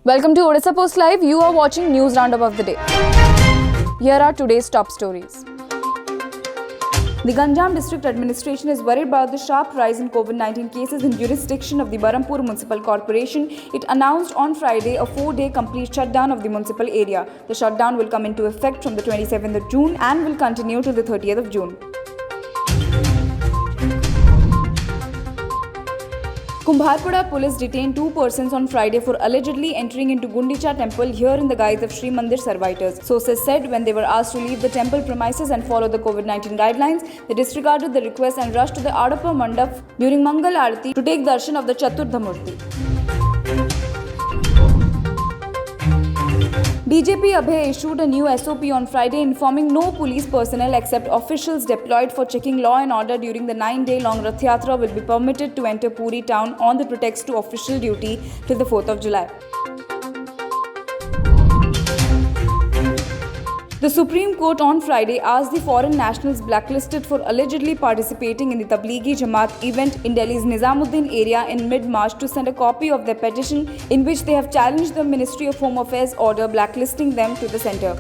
Welcome to Odisha Post Live. You are watching News Roundup of the day. Here are today's top stories. The Ganjam District Administration is worried about the sharp rise in COVID-19 cases in jurisdiction of the Berhampur Municipal Corporation. It announced on Friday a 4-day complete shutdown of the municipal area. The shutdown will come into effect from the 27th of June and will continue till the 30th of June. Kumbharpada police detained 2 persons on Friday for allegedly entering into Gundicha temple here in the guise of Sri Mandir servitors. Sources said when they were asked to leave the temple premises and follow the COVID-19 guidelines, they disregarded the request and rushed to the Adapa Mandap during Mangal Aarati to take darshan of the Chaturdha Murti. DJP Abhay issued a new SOP on Friday informing no police personnel except officials deployed for checking law and order during the 9-day-long Rath Yatra will be permitted to enter Puri town on the pretext to official duty till the 4th of July. The Supreme Court on Friday asked the foreign nationals blacklisted for allegedly participating in the Tablighi Jamaat event in Delhi's Nizamuddin area in mid-March to send a copy of their petition in which they have challenged the Ministry of Home Affairs order blacklisting them to the centre.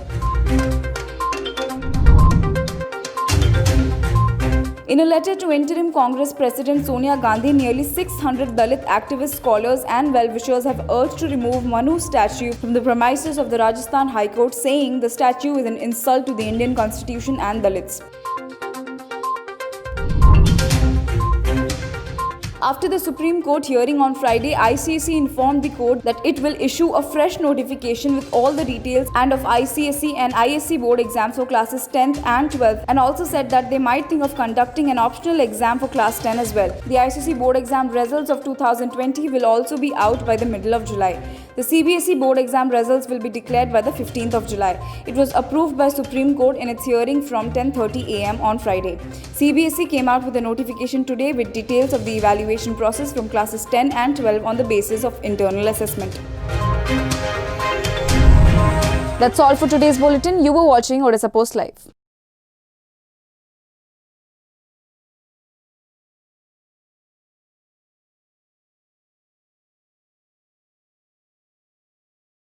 In a letter to interim Congress President Sonia Gandhi, nearly 600 Dalit activists, scholars and well-wishers have urged to remove Manu's statue from the premises of the Rajasthan High Court, saying the statue is an insult to the Indian Constitution and Dalits. After the Supreme Court hearing on Friday, ICSE informed the court that it will issue a fresh notification with all the details and of ICSE and ISC board exams for classes 10th and 12th, and also said that they might think of conducting an optional exam for class 10 as well. The ICSE board exam results of 2020 will also be out by the middle of July. The CBSE board exam results will be declared by the 15th of July. It was approved by Supreme Court in its hearing from 10:30 am on Friday. CBSE came out with a notification today with details of the evaluation process from classes 10 and 12 on the basis of internal assessment. That's all for today's bulletin. You were watching Odisha Post Live.